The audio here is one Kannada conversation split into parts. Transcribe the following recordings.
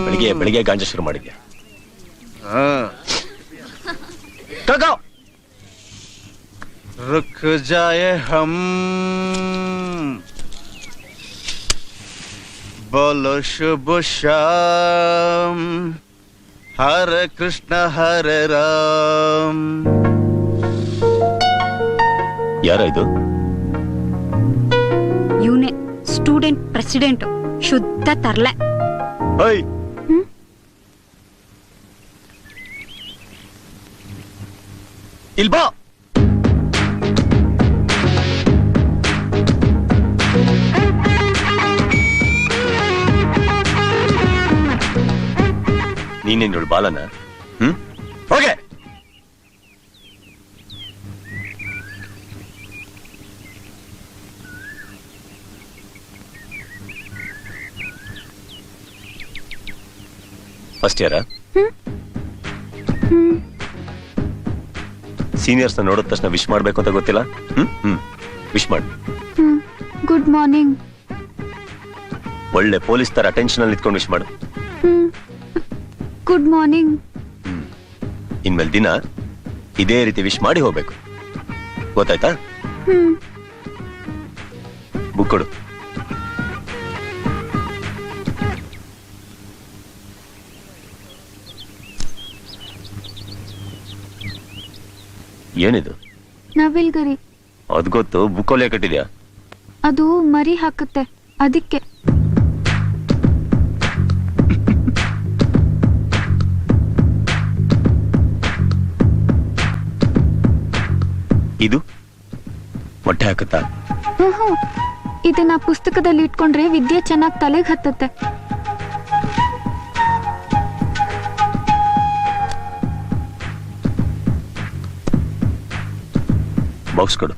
ಬೆಳಿಗ್ಗೆ ಬೆಳಿಗ್ಗೆ ಗಾಂಜಾ ಶುರು ಮಾಡಿದ್ಯಾ? रुक जाए हम बोलो शुभ शाम हरे कृष्ण हरे राम. ಯಾರ ಇದು? ಇವನೇ ಸ್ಟೂಡೆಂಟ್ ಪ್ರೆಸಿಡೆಂಟ್, ಶುದ್ಧ ತರ್ಲೆ. ಇಲ್ಬಾ. ನೀನೇನು ಬಾಲನ? ಹೋಗೆ. ಫಸ್ಟ್ ಇಯರಾ? ಸೀನಿಯರ್ಸ್ ನೋಡಿದ ತಕ್ಷಣ ವಿಶ್ ಮಾಡ್ಬೇಕು ಅಂತ ಗೊತ್ತಿಲ್ಲ? ವಿಶ್ ಮಾಡು. Good morning. ಒಳ್ಳೆ ಪೊಲೀಸ್ ತರ ಅಟೆನ್ಷನ್ ಅಲ್ಲಿ ನಿಂತ್ಕೊಂಡು ವಿಶ್ ಮಾಡು. Good morning. ಇನ್ಮೇಲೆ ದಿನ ಇದೇ ರೀತಿ ವಿಶ್ ಮಾಡಿ ಹೋಗ್ಬೇಕು, ಗೊತ್ತಾಯ್ತಾ? ಬುಕ್ ಕೊಡು. ಏನಿದು? ನವಿಲ್ಗರಿ. ಅದ್ ಗೊತ್ತು, ಬುಕ್ಕಲ್ಲಿ ಕಟ್ಟಿದ್ಯಾ? ಅದು ಮರಿ ಹಾಕುತ್ತೆ, ಅದಕ್ಕೆ. ಇದು ಮೊಟ್ಟೆ ಹಾಕುತ್ತಾ? ಇದನ್ನ ಪುಸ್ತಕದಲ್ಲಿ ಇಟ್ಕೊಂಡ್ರೆ ವಿದ್ಯೆ ಚೆನ್ನಾಗಿ ತಲೆಗೆ ಹತ್ತತ್ತೆ. ಬಾಕ್ಸ್ ಕೊಡು.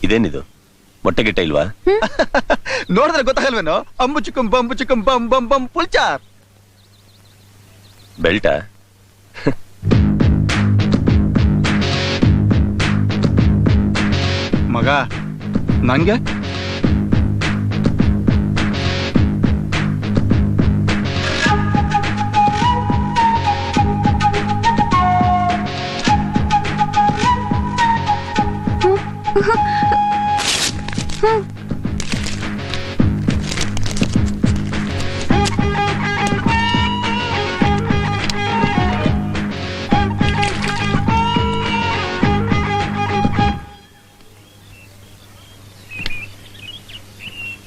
ಇದೇನಿದು? ಮೊಟ್ಟೆ ಗಿಟ್ಟ ಇಲ್ವಾ? ನೋಡಿದ್ರೆ ಗೊತ್ತಾಗಲ್ವೇನೋ? ಅಂಬು ಚಿಕ್ಕಂ ಬಂಬು ಚಿಕ್ಕಂ ಬಂ ಬಂ ಬಂ ಪುಲ್ಚಾರ್. ಬೆಲ್ಟ? ಮಗ ನಂಗೆ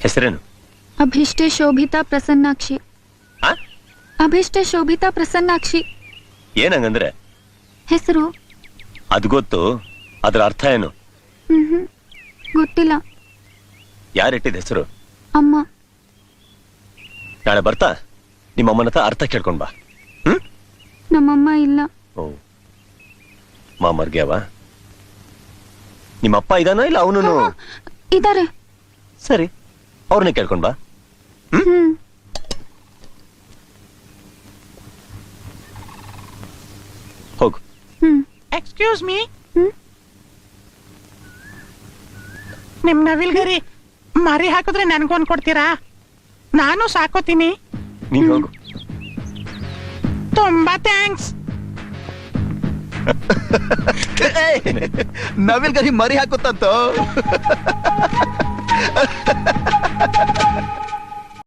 ಹೆಸರೇನು? ಅಭಿಷ್ಟೆ ಶೋಭಿತಾ ಪ್ರಸನ್ನಾಕ್ಷಿ. ಅಭಿಷ್ಟೆ ಶೋಭಿತಾ ಪ್ರಸನ್ನಾಕ್ಷಿ. ಏನಂಗಂದ್ರೆ? ಹೆಸರು ಅದು ಗೊತ್ತು, ಅದ್ರ ಅರ್ಥ ಏನು? ಗೊತ್ತಿಲ್ಲ. ಯಾರಿಟ್ಟಿದ ಹೆಸರು? ಅಮ್ಮ. ನಾಳೆ ಬರ್ತಾ ನಿಮ್ಮಮ್ಮನ ಹತ್ರ ಅರ್ಥ ಕೇಳ್ಕೊಂಡ್ ಬಾ. ನಮ್ಮಮ್ಮ ಇಲ್ಲ. ಓ, ಮಾಮರ್ಗ್ಯಾವ? ನಿಮ್ಮಪ್ಪ ಇದಾನ ಇಲ್ಲ ಅವನು? ಇದಾರೆ. ಸರಿ, ಅವ್ರನ್ನೇ ಕೇಳ್ಕೊಂಡ್ ಬಾ. ಹೋಗು. ಎಕ್ಸ್ಕ್ಯೂಸ್ ಮೀ, ನಿಮ್ ನವಿಲ್ಗರಿ ಮರಿ ಹಾಕಿದ್ರೆ ನನ್ಗೊಂದ್ ಕೊಡ್ತೀರಾ? ನಾನು ಸಾಕೋತೀನಿ. ನೀನ್ ಹೋಗು. ತುಂಬಾ ಥ್ಯಾಂಕ್ಸ್. ನವಿಲ್ಗರಿ ಮರಿ ಹಾಕುತ್ತಂತ.